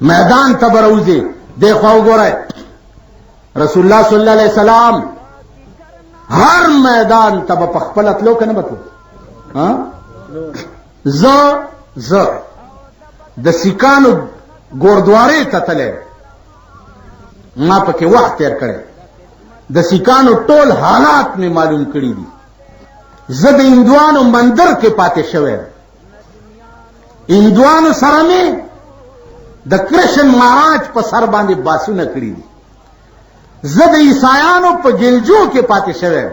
میدان ته بروزي دیکھو وګورئ رسول الله صلی الله علیه وسلم هر میدان ته په خپل تلو کنه بتو ها ز د سیکانو ګوردوارې ته تله ما پکې وخت تیر کړی د سیکانو ټول حالات می معلوم کړی دي زه د هندوانو مندر کې پاتې شوی هندوانو سره می د کرشن مہاراج په سر باندې باسونه کړی دي زه د عیسایانو په جلجو کې پاتې شوی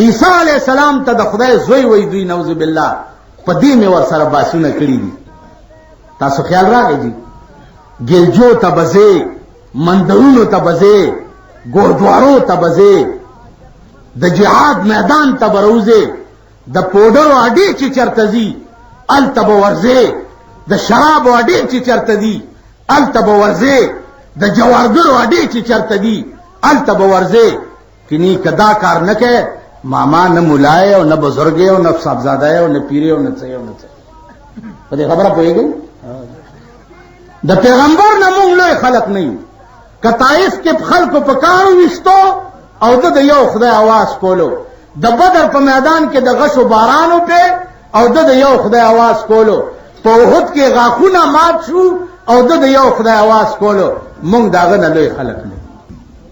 عیسی علیہ السلام ته د خدای زوی وای دوی نعوذ بالله په دې می ور سره باسونه کړی دي تاسو خیال راغی دي جلجو ته بځې مندرونو ته بځې ګوردوارو ته بځې د جهاد میدان ته بروزه د پوډرو اډې چې چرته ځي الته به ورځې د شرابو اډې چې چرته دي الته به ورځې د جوارګرو اډې چې چرته دي الته به ورځې کني کدا کار نه کوي ماما نه مولای او نه بزرګ او نه صاحبزاده او نه پیر او نه څه او نه څه په دې خبره پوهیږئ د پیغمبر نه مونږ لوی خلق نه یو کتایف کې خلکو په کارو وشتو او د یو خدای आवाज کولو د بدر په میدان کې د غشو بارانو په او د یو خدای आवाज کولو په احد کې غاخونه مات شو او د یو خدای आवाज کولو مونږ داغه نه لوی خلق نه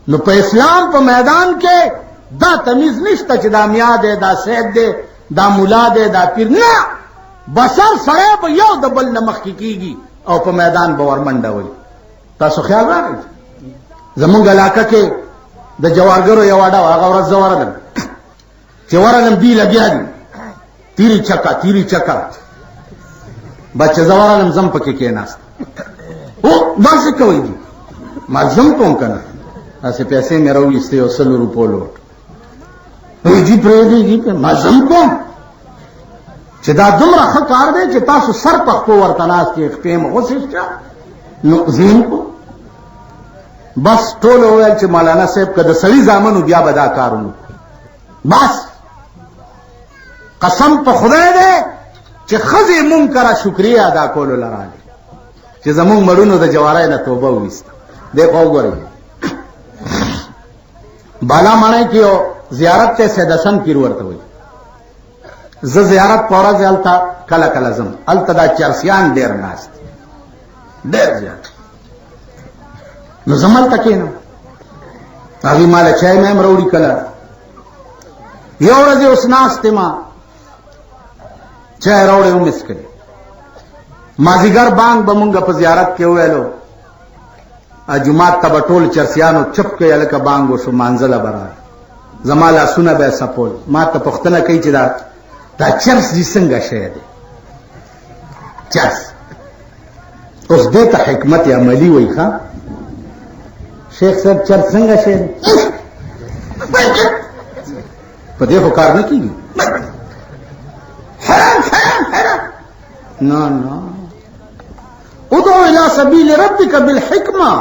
نو په اسلام په میدان کې دا تمیز نشته چې دا میا دی دا سید دی دا مولا دی دا پیر نه بشر سره به یو د بل نه مخکې کیږي او په میدان به ورمنډه وي تاسو خیال راغی زمونږ علاقه کې د جوارګرو یو اډه هغه ورځ زه ورغلم چې ورغلم دی لګیا دي تیری چکا بچه زه ورغلم زم پکې کېناست او داسې کوي دي ما زم کوم که نه داسې پیسې مې راوایستې یو 100 روپو لوټ وایي جي پرېږدئ جي ما زم کوم چې دا دومره ښه کار دی چې تاسو سر په خپو ورته ناست یې خپې مې وسېسته نو زین کو بس ټول وویل چې مولانا صاحب که د سړي زامنو بیا به دا کارونه بس قسم په خدای دی چې ښځې مونږ کره شکریه ادا کولو لرالې چې زمونږ مړونو د جوارۍ نه توبه وویسته دیکھو وګورئ بالا ماڼۍ کې یو زیارت دی سید حسن پیر ورته وایي زه زیارت په ورځ هلته کله کله ځم هلته دا چرسیان ډېر ناست ډېر زیات نو زه هلته کښېنم هغوی ماله چای مې هم راوړي کله یو ورځ یې اوس ناست ما چای راوړی هم وڅښلې مازدیګر بانګ به مونږ په زیارت کې وویلو جومات ته به ټول چرسیانو چپ کوي هلکه بانګ وشو مانځله به راغی زما لاسونه به یې څپول ما ته پوښتنه کوي چې دا چرس دې څنګه شی دی چرس اوس دې ته حکمت عملي وایي ښه شیخ صاحب چرس څنګه شی دی په دې خو کار نه کېږي حرام نه ادعو الى سبيل ربك بالحكمة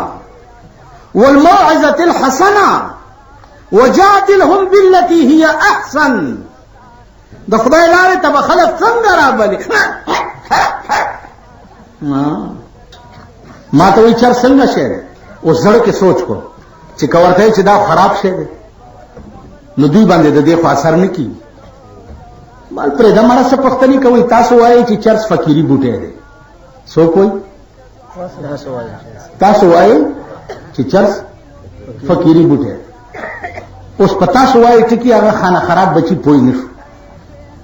والموعظة الحسنة وجادلهم بالتي هي احسن د خدای لارې ته به خلک څنګه رابلي ما ته وایي چرس څنګه شی دی اوس زړه کې سوچ کو چې که ورته چې دا خراب شی دی نو دوی باندې د دې خو اثر نه کېږي مال پرېږده مړه څه پوښتنې کوئ تاسو وایئ چې چرس فقیري بوټی دی څوک وایي تاسو وایئ چې چرس فقیري بوټی دی اوس په تاسو وایئ ټکي هغه خانه خراب بچي پوه نه شو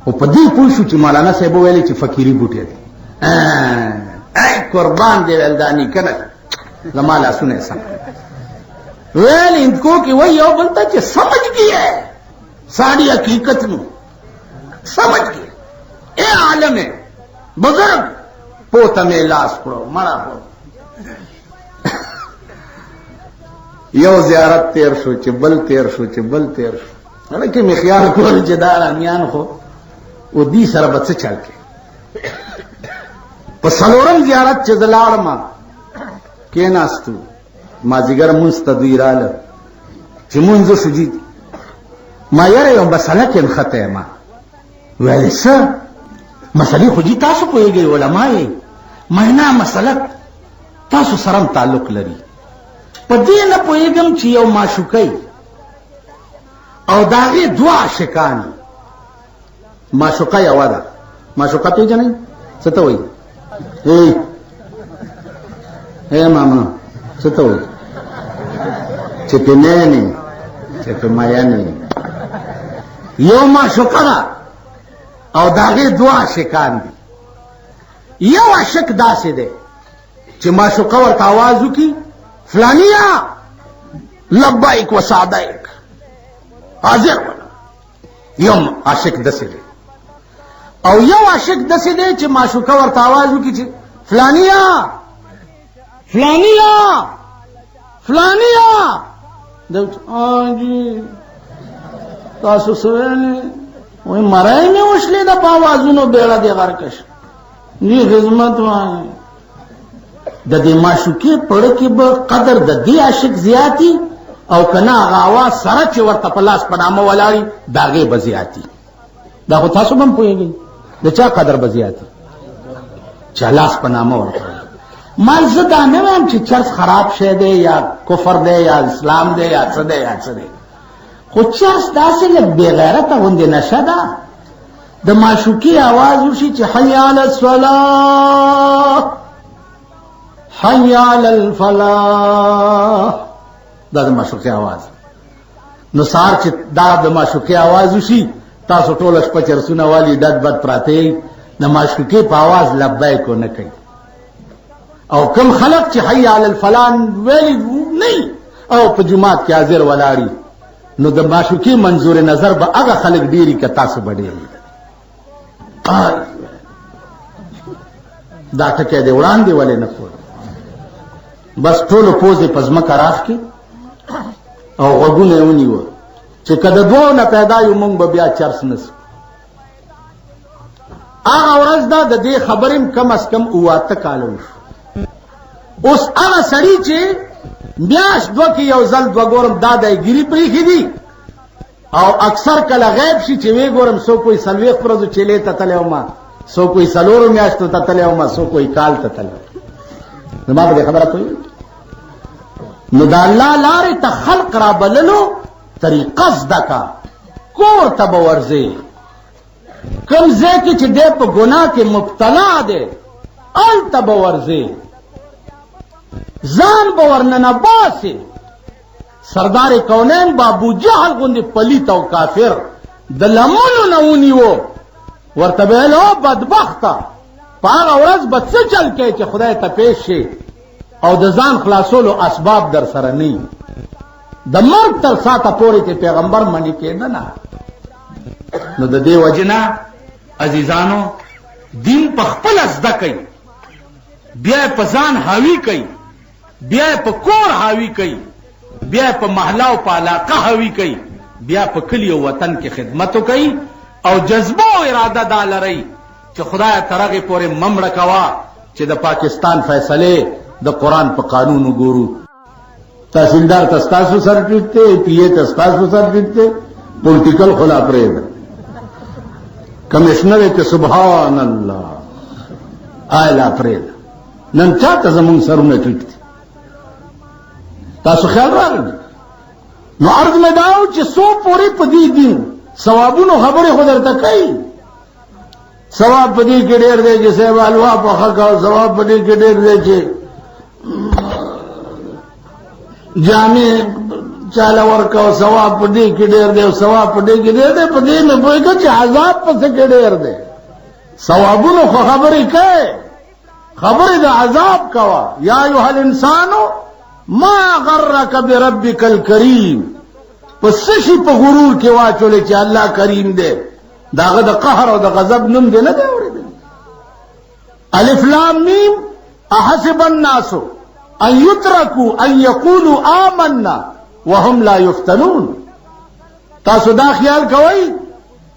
او په دې پوه شو چې مولانا صاحب وویلې چې فقیري بوټی دی ای قربان دی ویل دا نیکه نه زما لاسونه یې سم ویل ہندکو کی وہی یو بولتا کہ سمجھ گیا ہے ساری حقیقت نو سمجھ گیا اے عالم ہے بزرگ پوتا میں لاس پڑو مڑا ہو یو زیارت تیر شو چې بل تیر شو چې بل تیر شو حالانکہ میں خیال کول چې دا رامیان خو او دی سره به څه چل کې په څلورم زیارت چې زه لاړم کېناستو مازدیګر مونځ ته دوی راله چې مونځ شو جي ما یاره یو مسله کې نښته یم ویلې څه مسلې خو جي تاسو پوهېږئ علما یې ما نه مسله تاسو سره تعلق لري. په دې نه پوهېږم چې یو معشوقی او د هغې دوه عاشقان. معشوقه یوه ده. معشوقه پېژنئ څه ته وایي؟ ماما څه ته وایي؟ چې پې مینې چې پې مینې. یو معشوقه ده او د هغې دوه عاشقان دي. یو عاشق داسې دی چې معشوقه ورته آواز وکړي فلانیه لبیک و سعدیک حاضر ولا. یو عاشق داسې دی. او یو عاشق داسې دی چې معشوقه ورته آواز وکړي چې فلانیه فلانیه فلانیه. جی تاسو څه ویلې؟ وایي مری مې وشلې ده په آوازونو بیړه دې غرقه شه. جی خدمت وایي. د دې معشوقې پړه کې به قدر د دې عاشق زیاتي او که نه هغه آواز سره چې ورته په لاس په نامه ولاړي د هغې به زیاتي. دا خو تاسو به هم پوهېږئ د چا قدر به زیاتي چې لاس په نامه ورته. ما زه دا نه وایم چې چرس خراب شی دی یا کفر دی یا اسلام دی یا څه دی یا څه دی، خو چرس داسې لږ بېغیرته غوندې نشه ده. د معشوقې آواز وشي چې حی علی الصلاة حی علی الفلاح، دا د معشوقې آواز. نو سهار چې دا د معشوقې آواز وشي تاسو ټوله شپه چرسونه والي ډد بد پراته د معشوقې په آواز لبیک ونه کوي. او کم خلق چې حی علی الفلاح ویلي نه او په جماعت کې حاضر ولاړي نو د معشوقې منظور نظر به هغه خلق ډېري که تاسو به ډېري. دا ټکی دی وړاندې ولې نه کول؟ بس ټولو پوزې په ځمکه راښکې او غوږونه یې ونیوه چې که د دوو نه پیدا یو موږ به بیا چرس نه سو. هغه ورځ ده د دې خبرې کم از کم 7 کاله وشو. اوس هغه سړي چې میاشت دوه کې یو ځل دوه ګورم دا دی ګیري پرېښي دي او اکثر کله غیب شي چې وی ګورم څوک وایي 40 ورځو چیلې ته تللی وم، څوک وایي 4 میاشتو ته تللی وم، څوک وایي کال ته تللی وم. زما په دې خبره پوهېږئ؟ نو د الله لارې ته خلق را بللو طریقه زده کا. کور ته به ورځې کوم ځای کې چې دی په ګناه کې مبتلا دی هلته به ورځې ځان به ورننه باسې. سردار کونین به ابوجهل غوندې پلیت او کافر د لمنو نه ونیو ورته به ویل او بدبخته په هغه ورځ به څه چل کوې چې خدای ته پیش شي او د ځان خلاصولو اسباب در سره نه د مرګ تر ساعته پورې چې پیغمبر منې کېده نه. نو د دې وجې نه عزیزانو دین په خپله زده کوي، بیا یې په ځان حاوي کوي، بیا یې په کور حاوي کوي، بیا یې په محله او په علاقه حاوي کوي، بیا په کلي او وطن کې خدمت کوي او جذبه او اراده دا لرئ چې خدای تر هغې پورې ممړه کوه چې د پاکستان فیصلې د قرآن په قانون وګورو. تحصیلدار ته ستاسو سرټیټ دی، پی اے ته ستاسو سرټیټ دی، پولیټیکل خو لا پرېږده، کمشنر یې ته سبحان الله آی لا پرېږده. نن چاته زمونږ سرونه ټیټ دي؟ تاسو خیال راغلی؟ نو عرض مې دا و چې څو پورې په دې دین ثوابونو خبرې خو درته کوي. ثواب په دې کې ډېر دی چې صاحب حلوا پخه کوه، ثواب په دې کې ډېر دی چې جامې چاله ورکوه، ثواب په دې کې ډېر دی، ثواب په دې کې ډېر دی. په دې مې پوهېږه چې عذاب پسې کې ډېر دی. ثوابونو خو خبرې کوي، خبرې د عذاب کوه. یا ایها الانسان ما غرک بربک الکریم، په څه شي په غرور کې واچولې چې الله کریم دی، د هغه د قهر او د غضب نوم دی نه دی اورېدلی. الف لام میم احسب الناس ان یترکوا ان یقولوا آمنا وهم لا یفتنون. تاسو دا خیال کوئ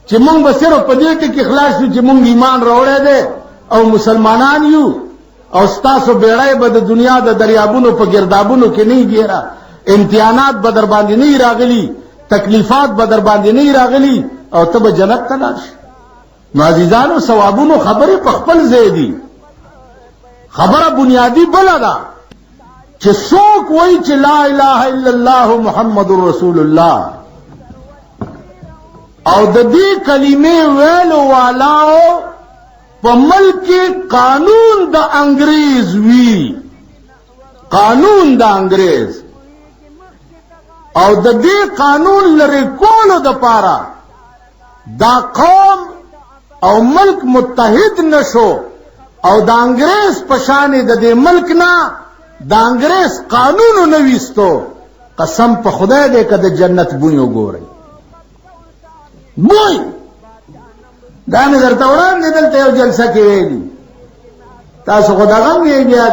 چې مونږ به صرف په دې ټکي خلاص شو چې مونږ ایمان راوړی دی او مسلمانان یو او ستاسو بیړۍ به د دنیا د دریابونو په ګردابونو کې نه ګیره، امتحانات به در باندې نه راغلي، تکلیفات به در باندې نه راغلي او ته به جنت ته لاړ شې. نو عزیزانو ثوابونو خبرې په خپل ځای دي، خبره بنیادی بله ده چې څوک وایي چې لا اله الا الله محمد رسول الله او د دې کلمې ویلو والاو په ملک کې قانون د انګریز وی، قانون د انګریز، او د دې قانون لري کولو د پاره دا قوم او ملک متحد نشو او د انګریز په شان د دې ملک نه د انګریز قانون نه ویستو، قسم په خدای دې که د جنت بوی وګورئ. بوی دا مې درته وړاندې دلته یو جلسه کې ویلي، تاسو خو دغه هم یې بیا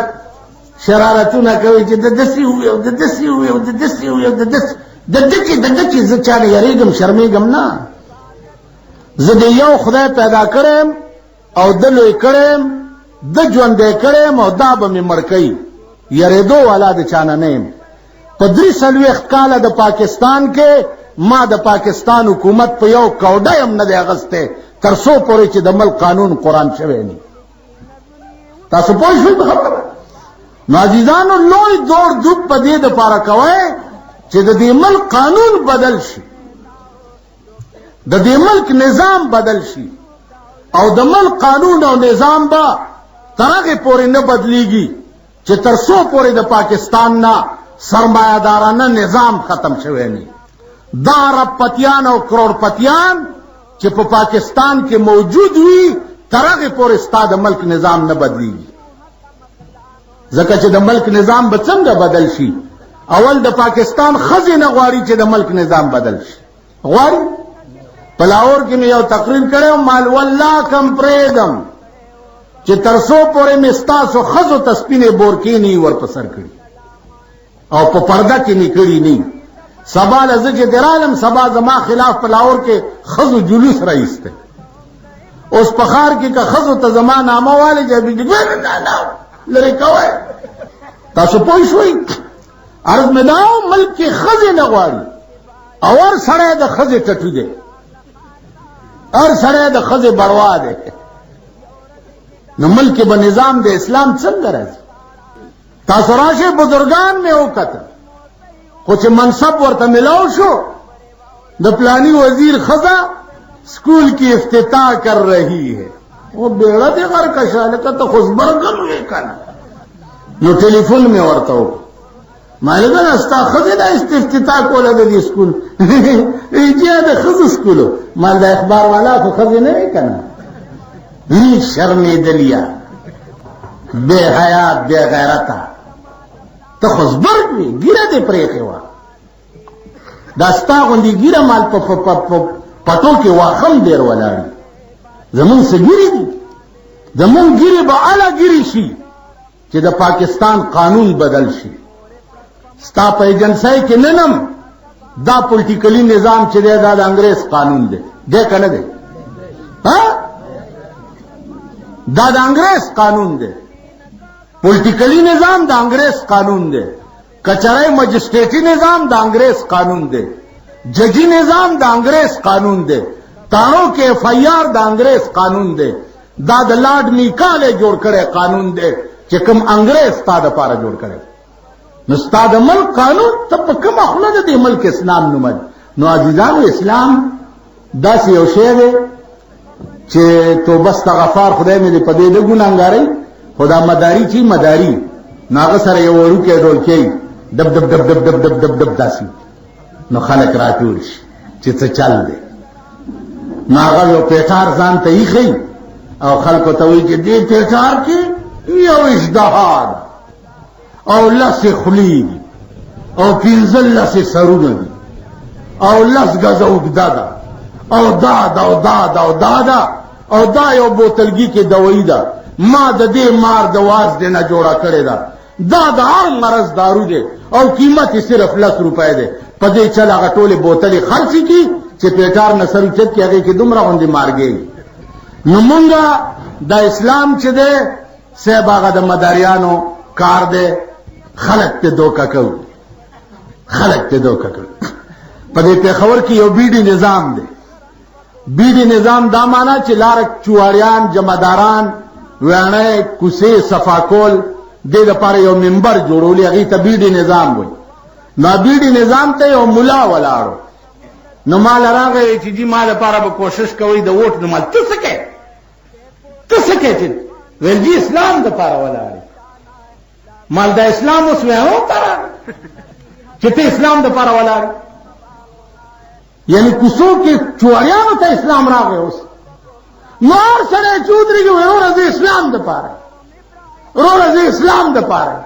شرارتونه کوي چې د دسې ووي او د دسې ووي او د دسې ووي او د دکې زه چا نه یېرېږم شرمېږم نه. زه د یو خدای پیدا کړم او د لوی کړم، د ژوندی کړم او دا به مې مړ کوي، یېرېدو والا د چا نه نه یم. په 43 کاله د پاکستان کې ما د پاکستان حکومت په یو کوډه هم نه دی اغستی تر څو پورې چې د ملک قانون قرآن شوی نه. تاسو پوه شوئ په خبره؟ نو عزیزانو لوی دور دوب په دې دپاره کوئ چې د دې ملک قانون بدل شي، د دې ملک نظام بدل شي، او د ملک قانون او نظام به تر هغې پورې نه بدلیږي چې تر څو پورې د پاکستان نه سرمایه‌دارانه نظام ختم شوی نه. دا اربپتیان او کروڑپتیان چې په پاکستان کې موجود وي تر هغې پورې ستا د ملک نظام نه بدلیږي. ځکه چې د ملک نظام به څنګه بدل شي؟ اول د پاکستان ښځې نه غواړي چې د ملک نظام بدل شي، غواړي. په لاهور کې مې یو تقریر کړی مال والله کم پرېږدم چې تر څو پورې مې ستاسو ښځو ته سپینې بورکې نه وي ور په سر کړي او په پرده کې مې کړي نه. سبا له زه چې درالم سبا زما خلاف په لاهور کې ښځو جلوس راایستی. اوس په ښار کې که ښځو ته زما نامه والې لرې کوئ. تاسو پوه شوئ؟ عرض مې دا ملک کې ښځې نه غواړي او هر سړی د ښځې ټټو دی، هر سړی د ښځې بړوا دی. نو ملک به نظام د اسلام څنګه راځي؟ تاسو راشئ بزرگان مې وکتل خو چې منصب ورته ملاو شو د پلانی وزیر ښځه اسکول کی افتتاح کر رہی ہے، وہ بیڑا دے غر کشا لکه ته خو زبرګن وې کنه. نو ټلیفون مې ورته وکړ، ما لګل ستا ښځې دا افتتاح کوله د دې اسکول جیا د ښځو اسکولو. ما د اخبار والا خو ښځې نه وې کنه. شرمېدلیا بې حیا بې غیرته، ته خو زبرګ وې ګیره دې پرېښې وه. دا ستا غوندې ګیره مال په پټو کې واخم ډېر ولاړ. زمونږ څه ګیرې دي؟ زمونږ ګیرې به هله ګیرې شي چې د پاکستان قانون بدل شي. ستا په ایجنسۍ کې ننم دا پولیټیکلي نظام چې دی دا د انګریز قانون دی، دی که نه دی؟ دا د انګریز قانون دی. پولیټیکلي نظام د انګریز قانون دی، کچرۍ مجسټریټي نظام د انګریز قانون دی، ججی نظام د انګریز قانون دی، تاڼو کې ایف آئی آر د انګریز قانون دی. دا د لارډ میکالې جوړ کړی قانون دی چې کوم انګریز ستا دپاره جوړ کړی. نو ستا د ملک قانون ته په کومه خوله د دې ملک اسلام نومد؟ نو عزیزانو اسلام داسې یو شی دی چې توبه استغفار خدای مې دې په دې نه ګناهګارۍ. خو دا مداري چې مداري نو هغه سره یو وړوکی ډولکی ډب ډب ډب ډب ډب ډب ډب ډب داسې نو خلک راټول شي چې څه چل دی. نو هغه یو پیټار ځان ته ایښی او خلکو ته وایي چې دې پیټار کې یو اژدها ده او 10 خولې دي او 15 سرونه دي او 10 ګزه اوږده ده او دا ده او دا ده او دا ده او دا یو بوتلګي کې دوایي ده، ما د دې مار د واز دې نه جوړه کړې ده، دا د هر مرض دارو دی او قیمت یې صرف 10 روپۍ دی. په دې چل هغه ټولې بوتلې خرڅې کړي چې پیټار نه سر اوچت کړي، هغې کې دومره غوندې مارګې. نو مونږه د اسلام چې دی صاحب هغه د مداریانو کار دی، خلک ته دوکه کوي، خلک ته دوکه کوي. په دې پېښور کې یو بیډي نظام دی. بیډي نظام دا معنا چې لاره چواریان جمعداران ویاڼی کوڅې صفا کول دې لپاره یو منبر جوړولی هغې ته بیډي نظام وایي نو بیډي نظام ته یو ملا ولاړو نو مال راغی چې جی ما لپاره به کوشش کوئ د ووټ نو مال ته څه کوې ته څه کوې چې ویل جی اسلام دپاره ولاړې مال د اسلام اوس وی هو تره چې ته اسلام دپاره ولاړې یعنی کوڅو کې چوریانو ته اسلام راغی اوس نو هر سړی چې ودرېږي وایي وروره زه اسلام دپاره وروره زه اسلام دپاره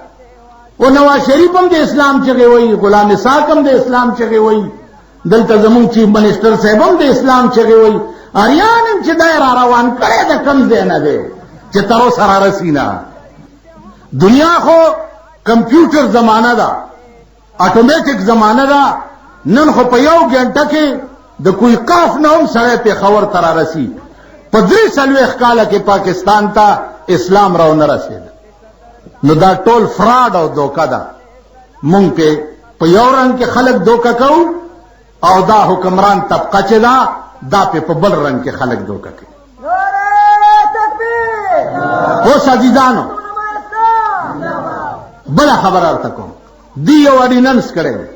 و نواز شریف هم د اسلام چغې وایي غلام اسحاق هم د اسلام چغې وایي دلته زمونږ چیف منسټر صاحب هم د اسلام چغې وایي اریان هم چې دی را روان کړی د کم ځای نه دی چې تر اوسه را رسي نه دنیا خو کمپیوټر زمانه ده اټومیټک زمانه ده نن خو په یو ګنټه کې د کوی قاف نه هم سړی پېښور ته را رسي په 43 کاله کې پاکستان ته اسلام راو نه رسېده نو دا ټول فراډ او دوکه ده مونږ په یو رنګ کې خلک دوکه کوو او دا حکمران طبقه چې ده دا په بل رنګ کې خلک دوکه کوي اوس عزیزانو بله خبره ورته کوم دی یو اډیننس کړی دی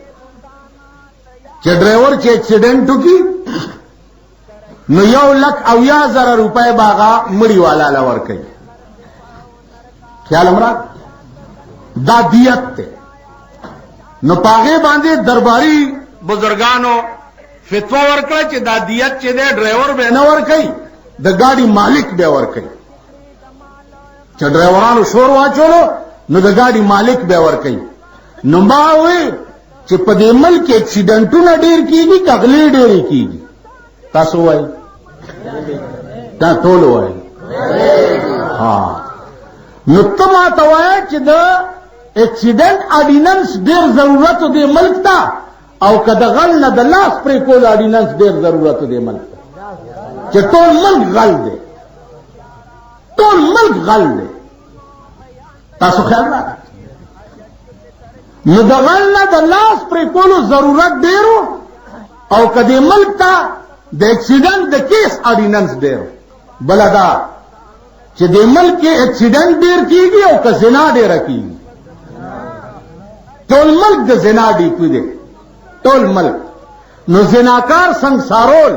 چې ډرایور چې اکسیډنټ وکړي نو 1,80,000 روپۍ به هغه مړي والا له ورکوي خیال مراد دا دیت دی نو په هغې باندې درباري بزرګانو فتوا ورکړه چې دا دیت چې دی ډرایور به نه ورکوي د ګاډي مالک به ورکوي چې ډرایورانو شور واچولو نو د ګاډي مالک به ورکوي نو ما وویل چې په دې ملک کې اکسیډنټونه ډېر کېږي که غلې ډېرې کېږي تاسو وایي دا ټول وایي نو ته ما ته وایه چې د اکسیډنټ اډیننس ډېر ضرورت دې ملک ته او که د غل نه د لاس پرې کول اډیننس ډېر ضرورت دې ملک ته چې ټول ملک غل دی ټول ملک غل دی تاسو خیال راکړئ نو د غل نه د لاس پرې کولو ضرورت ډېرو او که دې ملک ته د اکسیډنټ د کیس اډیننس ډېر بله دا چې دې ملک کې اکسیډنټ ډېر کېږي او که زنا ډېره کېږي ټول ملک د زنا ډیکوي دی ټول ملک نو زناکار سنګسارول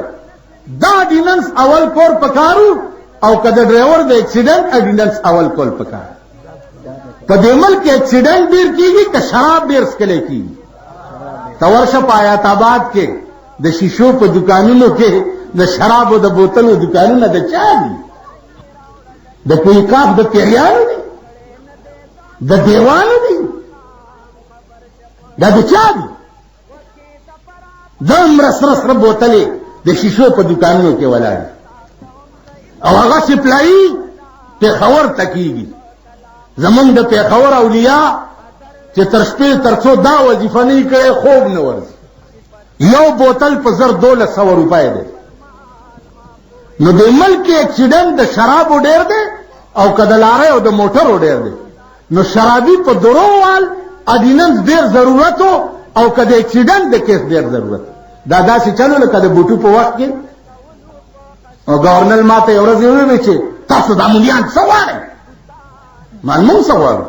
دا اډیننس اول کول پکارو او که د ډرایور د اکسیډنټ اډیننس اول کول پکارو په دې ملک کې اکسیډنټ ډېر کېږي که شراب ډېر څکلی کېږي ته ورشه په حیات آباد کې د شیشو په دکانونو کې د شرابو د بوتلو دکانونه د چا دي د کوی کاف د پیریانو دي د دیوانو دي دا د چا دي دومره سره سره بوتلې د شیشو په دکانونو کې ولاړې او هغه سپلایي پېښور ته کېږي زمونږ د پېښور اولیا چې تر شپې تر څو دا وظیفه نه کړې خوب نه ورځي یو بوتل په 1,200 روپۍ دی نو د ملک کې اکسیډنټ د شرابو ډېر دی او که د لارۍ او د موټرو ډېر دی نو شرابي په درووال اډیننس ډېر ضرورت او که د اکسیډنټ د کیس ډېر ضرورت دا داسې چلو لکه د بوټو په وخت کې او ګورنر ما ته یو ورځ وویل چې تاسو دا مولیان څه غواړئ مونږ څه غواړو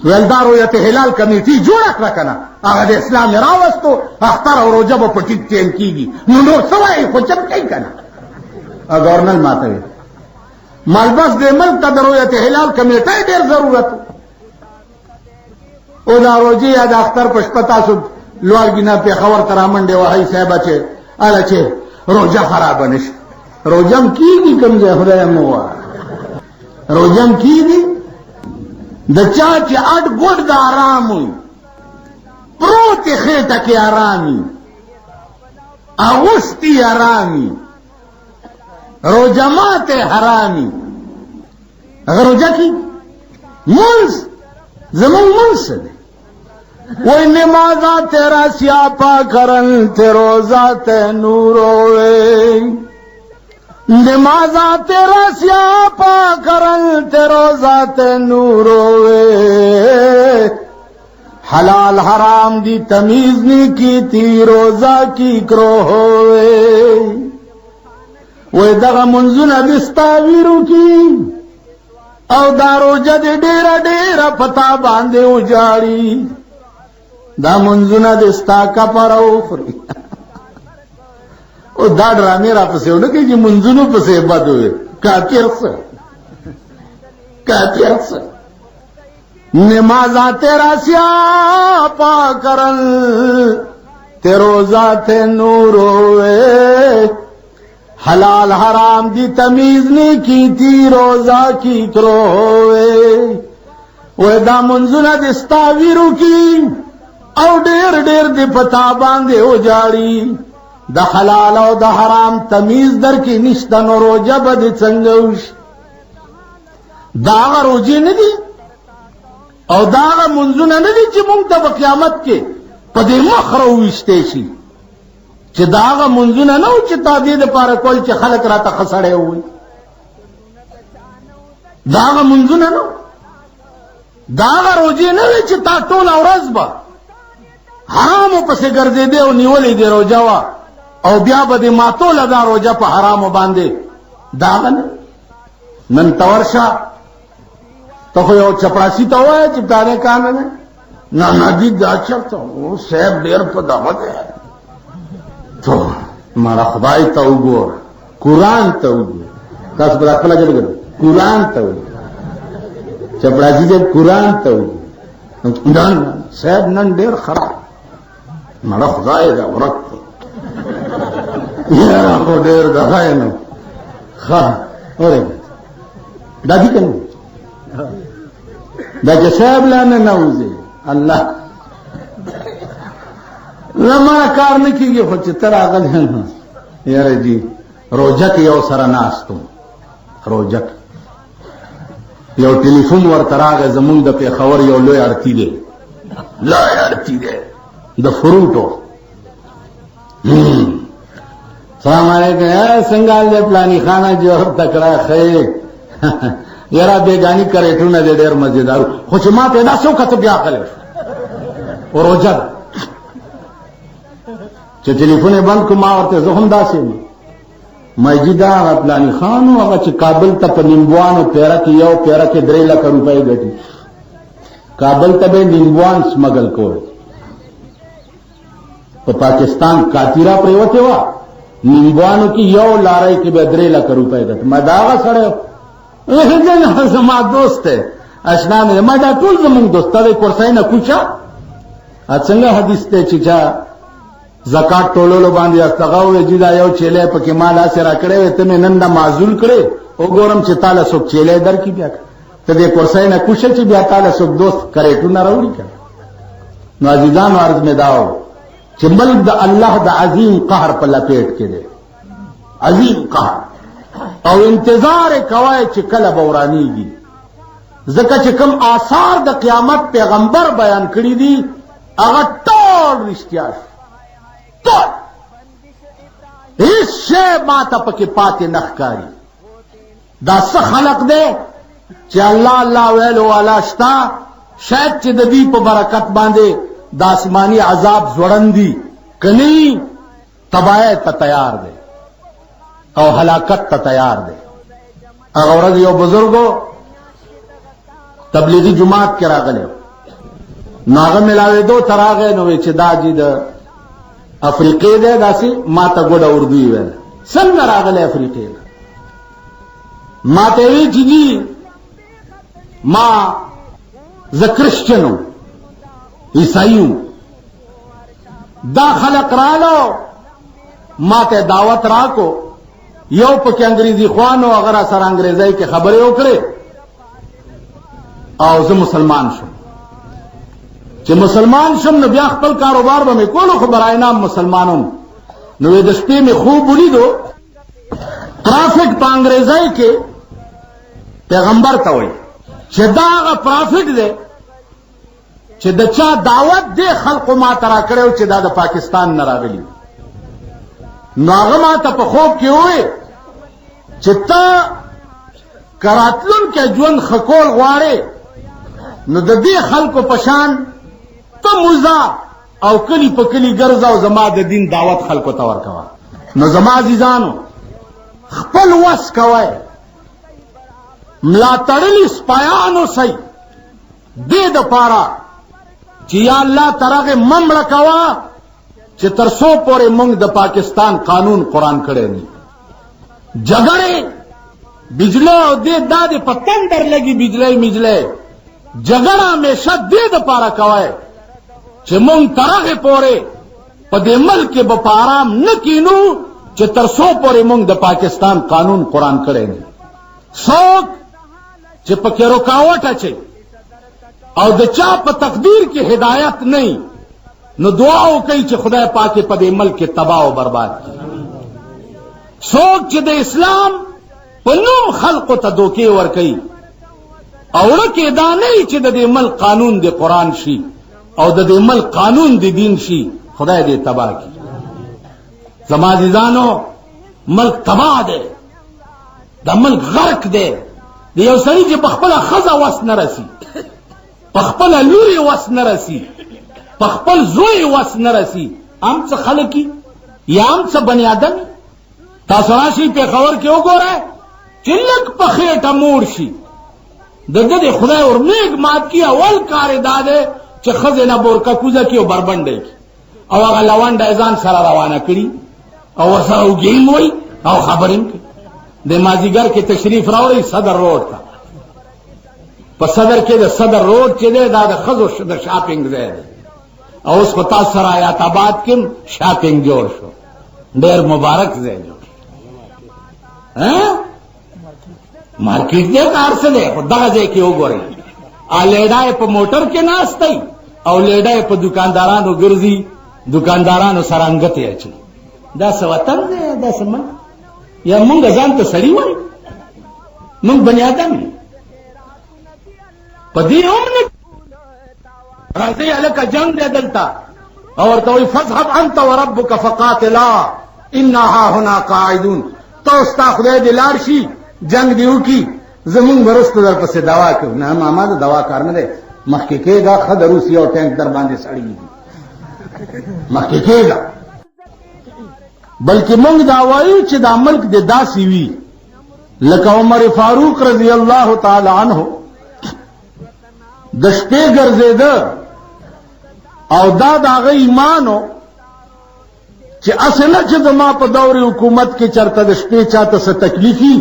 ویل دا رویت هلال کمیټي جوړه کړه که نه هغه د اسلام یې راوستو اختر او روژه به په ټیټ ټیم کېږي نو نور څه وایي خو چپ کوي که نه ګورنر ما ته ویل مال بس دې ملک ته د رویت هلال کمیټۍ ډېر ضرورت او دا روژې یا د اختر په شپه تاسو لوړګي نه پېښور ته را منډې وهئ صاحبه چې هله چې روژه خرابه نه شي روژه هم کېږي کوم ځای خدای مو ووایه روژه هم کېږي د چا چې اډ ګوډ د آرام وي پروت یې خېټه کې آرام وي اغوستي آرام وي روژه ماتی حرام وي هغه روژه کېږي منځ زمونږ منځ څه دی وہی نمازاں تیرا سیاپا کرن تے روزہ تے نور ہوئے نمازاں تیرا سیاپا کرن تے روزہ تے نور ہوئے حلال حرام دی تمیز نہیں کی تھی روزہ کی کرو ہوئے وہ دغا منزن بستاویرو کی او دارو جد ډیره ډیره پتا باندې وجاړي دا منځونه د ستا کفاره وخوري او دا ډرامې را پسې ونه کوي چې منځونو پسې بد وي کافر څه نمازاں تیرا سیاہ پا کرن تے روزہ تے نور ہوئے حلال حرام دی تمیز نہیں کی تھی روزہ کی کرو ہوئے وہ دا منزلہ دستا ویرو کی او ډیر ډیر دی پتا باندې او جاړي د حلال او د حرام تمیز در کې نشته نو روزه به څنګه وشي دا روزه نه دي او دا منځونه نه دي چې موږ ته په قیامت کې په دې مخ راوښتې شي چې دا منځونه نه و چې تا دې لپاره کول چې خلک راته خسړې وي دا منځونه نه دا روزه نه وي چې تا ټول ورځ به حرامو پسې ګرځېدې او نیولې دې روزه وا او بیا به دې ماتوله دا روزه په حرامو باندې دا نه نن تورشه تو خو یو چپراسی ته وایي چې دانه کانه نه نه دي دا چرته او صاحب ډېر په دغه دی ته مړه خدای ته وګور قرآن ته وګور تاسو په خپله ژبه کې قرآن ته وګور چپراسی دې قرآن ته وګور نن صاحب نن ډېر خراب مړه خدای دا ورک یاره خو ډېر دغه یې نو ښه اورې دا دي که نه دا چې صاحب لا نه نوځي الله زما کار نه کېږي خو چې ته راغلی یاره جي روزه کې یو سره ناستو روزه کې یو ټلیفون ورته راغی زمونږ د پېښور یو لوی اړتي دی لوی اړتي دی د فروټو سلام علیکم څنګه حال دی پلاني خانه جوهر تکړه ښه یاره بیگانی کریټونه دې ډېر مزیدار خو چې ما پیدا شو که ته بیا غلی شو روزه ده چې ټلیفون یې بند کړو ما ورته زه هم داسې یم مایجي دا هغه پلاني خان و هغه چې کابل ته په نیمبوانو پیره کې یو پیره کې 3 لکه روپۍ ګټي کابل ته به نیمبوان سمګل کول په پاکستان کاتیرا پریوته وه نیمبوانو کې یو لارۍ کې به 3 لکه روپۍ ګټي ما دا هغه سړی زما دوست ہے اشنا میں ما دا ټول زمونږ دوست دی کورسای نه کوچا څنګه حدیث ته چې چا زکات ټولولو باندې استغه وې چې دا یو چيله پکې مال اسه را کړې ته مې نن دا معزول کړې او ګورم چې تعالی څوک چيله در کی بیا ته دې کورسای نه کوشش چې بیا تعالی څوک دوست کرے ټول نه راوړي کړه نو عزیزان عرض مې داو چې ملک د الله د عظیم قهر په لپیټ کې دی عظیم قهر او انتظار کوي چې کله بورانیږي ځکه چې کوم آثار د قیامت پیغمبر بیان کړی دي هغه ټول رښتیا ټول هیڅ شی ماته پکې پاتې نه ښکاري دا څه خلق دی چې الله الله ویلو والا شته شاید چې د دې په برکت باندې د آسماني عذاب ځوړندي کني تباہی ته تیار دی او ہلاکت تا تیار دے اگر ورځ یو بزرگو تبلیغی جماعت کې راغلی نو هغه ملاوېدو ته راغی نو چې دا جی د افریقې دی داسې ما ته ګوډه اردو یې ویل څنګه راغلی افریقې ما ته وی چې جی ما زه کرسچن عیسائی دا خلق رالو ما ته دعوت راکو یو پکې انګریزي خوانو اگر سره انګریزي کې خبرې وکړې او زه مسلمان شم چې مسلمان شم نو بیا خپل کاروبار به مې کولو خو برای نام مسلمانم نو د شپې مې خوب ولیدو پرافټ په انګریزي کې پیغمبر ته وایي چې دا هغه پرافټ دی چې د چا دعوت دی خلقو ما ته راکړی چې دا د پاکستان نه راغلی نو هغه ما ته په خوب کې وایي چې ته کراتلون کې ژوند خکول غواړې نو د دې خلکو په شان ته موزه او کلی په کلی ګرځه او زما د دین دعوت خلکو ته ورکوه نو زما عزیزانو خپل وس کوئ ملا تړلی سپایانو سي دې د پاره چې یا الله ترغه ممړه کوا چې تر څو پورې موږ د پاکستان قانون قرآن کړی نه جګړې بجلی او دې دادې په تندر لګي بجلی جګړه همیشه دې د پاره کوي چې موږ ترغه پورې په دې ملک به په آرام نه کینو چې تر څو پورې موږ د پاکستان قانون قرآن کړی نه څوک چې پکې رکاوټ اچي او د چا په تقدیر کې هدایت نه نو دعا وکړي چې خدای پاک په دې ملک کې تباہ او برباد کړي څوک چې د اسلام په نوم خلقو ته دوکې ورکوي او ورکې دا نه چې د دې ملک قانون د قرآن شي او د دې ملک قانون د دین شي خدای دې تباہ کړي زما عزیزانو ملک تباہ دی دا ملک غرق دی د یو سړي چې په خپله ښځه وس نه رسي په خپله لورې وس نه رسي په خپل زوی وس نه رسي هم څه خلک یا هم څه بني آدم تاسو راشئ پېښور کې وګورئ چې لږ په خېټه موړ شي د ده د خدای ورمېږ مات کي اول کار یې دا دی چې ښځې نه بورکه کوزه کړي او بربنډی کړي او هغه لونډه یې ځان سره روانه کړي او ورسره اوږې هم وایي او خبرې هم کوي د مازدیګر کې تشریف راوړئ صدر روډ ته په صدر کې د صدر روډ چې دی دا د ښځو د شاپینګ ځای دی او اوس په تاسو سره حیات آباد کې شاپینګ جوړ شو ډېر مبارک ځای جوړ مارکیټ دی کار څه دی خو دغه ځای کې وګورئ لیډا یې په موټر کې ناست دی او لیډا یې په دکاندارانو ګرځي دکاندارانو سره انګتې اچوي دا څه وطن دی دا څه ملک یا مونږ ځان ته سړي وایو مونږ بني آدم یو په دې هم نه راځئ هلکه جنګ دی دلته او ورته وایي فاذهب انت وربک فقاتلا انا هاهنا قاعدون ته ستا خدای دې لاړ شي جنگ دې وکړي زمونږ به رسته در پسې دوا کوو نه ماما د دوا کار نه دی مخکې کېږه ښه د روس یو ټینک در باندې سړېږي مخکې کېږه بلکې موږ دا وایو چې دا ملک دې داسې وي لکه عمر فاروق رضی الله تعالی عنه د شپې ګرځېده او دا د هغه ایمانو چې اسې نه چې زما په دور حکومت کې چرته د شپې چاته څه تکلیفي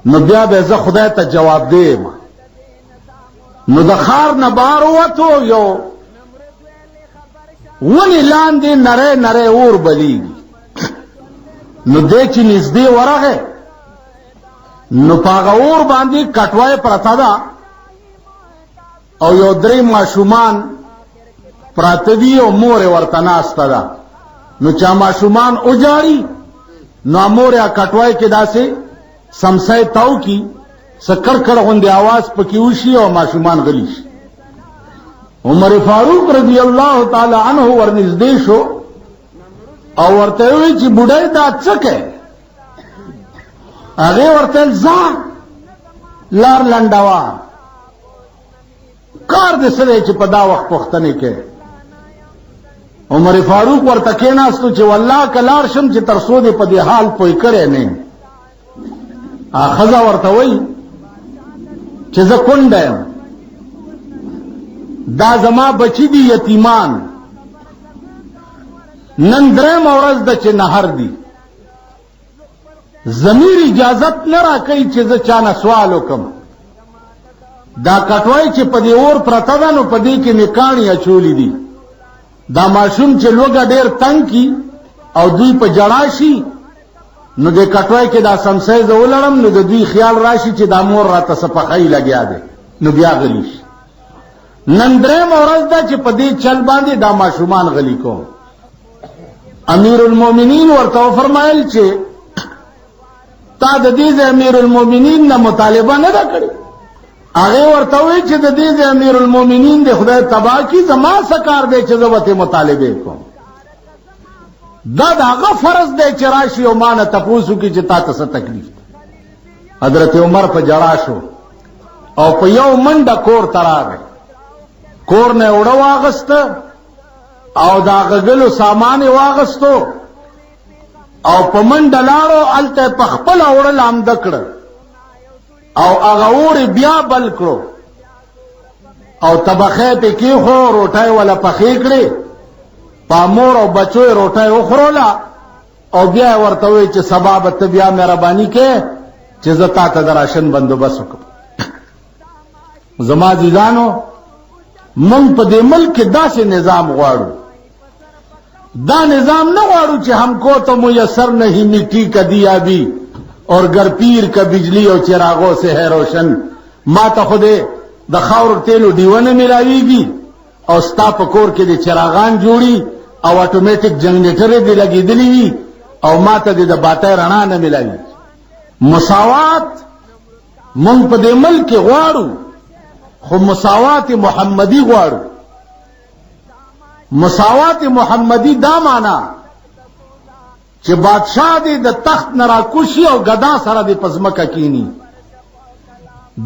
نو بیا به زه خدای ته جواب دیم نو د ښار نه بار ووتو یو ونې لاندې نری نری اور بلیږي نو دی چې نږدې ورغی نو په هغه اور باندې کټوۍ پرته ده او یو درې ماشومان پراته دي او مور یې ورته ناسته ده نو چا ماشومان وجاړي نو مور یې کټوۍ کې داسې سمسای تاو کی سکر کړ غوندې आवाज پکې وشي او ماشومان غلی شي عمر فاروق رضی الله تعالی عنہ ورنږدې شو او ورته وی چې بډای دا څه کوي هغه ورته ځان لار لنډوا کار دې سره چې په دا وخت پښتنه کې عمر فاروق ورته کېناستو چې والله کلار شم چې تر څو دې په دې حال پوي کړې نه خزا ورته وی چې زه کونډه یم دا زما بچی دي یتیمان نن درېم ورځ ده چې نهر دي ضمیر اجازت نه راکوي چې زه چا نه سوال وکم دا کټوۍ چې په دې اور پرته ده نو په دې کې مې کاڼي اچولي دي دا ماشوم چې لوږه ډېر تنګ کي او دوی په جړا شي نو د کټوۍ کې دا سمسۍ زه ولړم نو د دوی خیال راشي چې دا مور راته څه پخۍ لګیا دی نو بیا غلی شي نن درېم ورځ ده چې په دې چل باندې دا ماشومان غلی کوم امیر المؤمنین ورته وفرمایل چې تا د دې امیر المؤمنین نه مطالبه نه ده کړې هغه ورته وایي چې د دې امیر المؤمنین د خدای تبا کی زما سکار دی چې زه ورته مطالبه کوم دا هغه فرض دی چې راشي او مانه تپوس وکړي چې تا ته څه تکلیف حضرت عمر په جړا شو او په یو منډه کور ته راغی کور نه وړه واغسته او دا غږلو سامان یې واغستو او په منډه لاړو هلته یې په خپله وړه لامده کړه او هغه اور بیا بل کړو او طبخه په کې خو روټای ولا پخې کړې پامور او بچو روټای وخورولا او بیا ورته وی چې سبب ته بیا مهرباني کې چې زتا ته دراشن بندوبست وکړه. زما عزیزانو مونږ په دې ملک کې داسې نظام غواړو، دا نظام نه غواړو چې हमको तो मुयसर नहीं मिट्टी का दिया भी और घर पीर का बिजली और चिरागों से है रोशन. ما ته خوده د خاور تیلو دیونه ملاویږي او ستا په کور کې د چراغان جوړي او اتوماتیک جنریټر دی لګیدلی وي او ما ته د باټه رڼا نه ملاوي. مساوات مونږ په دې ملک کې غواړو، خو مساوات محمدي غواړو. مساوات محمدي دا معنا چې بادشاہ دې د تخت نه راکوشي او غدا سره دې پزمکه کینی.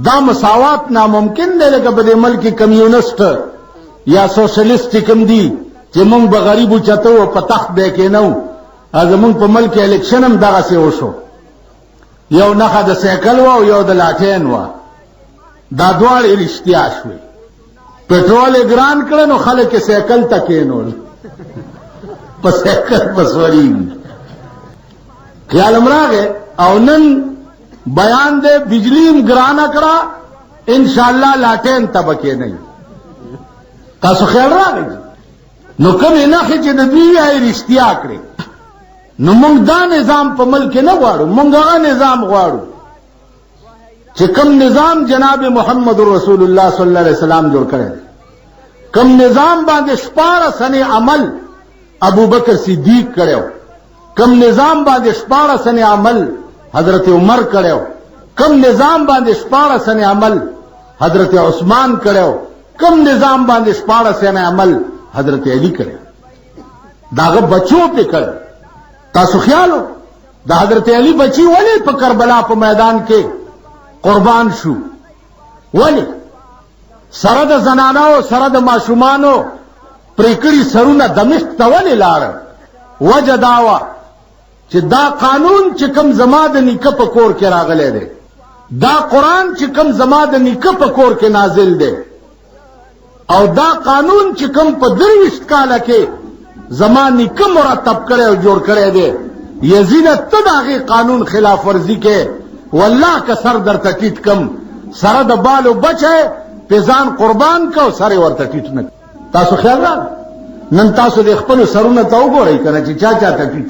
دا مساوات ناممکن دی، لکه په دې ملک کمیونست یا سوشلیست کم دي چې مونږ به غریبو چته او په تخت به کې نو. زمونږ په ملک الیکشن هم دغه څه وشو، یو نخه د سایکل او یو د لاټین و، دا دواړه رښتیا شوي. पेट्रोल ګران کړه نو خلک سایکل تکینول په سایکل بسوري. خیال امراغه او نن بیان دے بجلیم ګران کړه ان شاء الله لاټین تبکه نه. تاسو خیال راغی نو کوم نه چې د دوی یې رښتیا کړی. نو موږ دا نظام په ملک نه غواړو، موږ هغه نظام غواړو چې کوم نظام جناب محمد رسول الله صلی الله علیه وسلم جوړ کړی. کوم نظام باندې 14 سنې عمل ابو بکر صدیق کړو، کوم نظام باندې 14 سنې عمل حضرت عمر کړو، کوم نظام باندې 14 سنې عمل حضرت عثمان کړو، کوم نظام باندې 14 سنې عمل حضرت علی کړو. داغه بچو په کړ. تاسو خیالو د حضرت علی بچی ولې په کربلا په میدان کې قربان شو؟ ولی سره د زنانو سره د ماشومانو پریکړی سرونه دمشق ته ولې لاړ؟ وجه داوا چې دا قانون چې کوم زما د نیکه په کور کې راغلی دی، دا قرآن چې کوم زما د نیکه په کور کې نازل دی، او دا قانون چې کوم په 23 کاله کې زما نیکه مرتب کړی او جوړ کړی دی، یزید ته د هغې قانون خلاف ورزي کې والله که سر درته ټیټ کم سره د بالو بچی پیزان قربان کو سره ورته ټیټ نه. تاسو خیال راغی نن تاسو د خپلو سرونه ته وګورئ که نه چې چا چاته ټیټ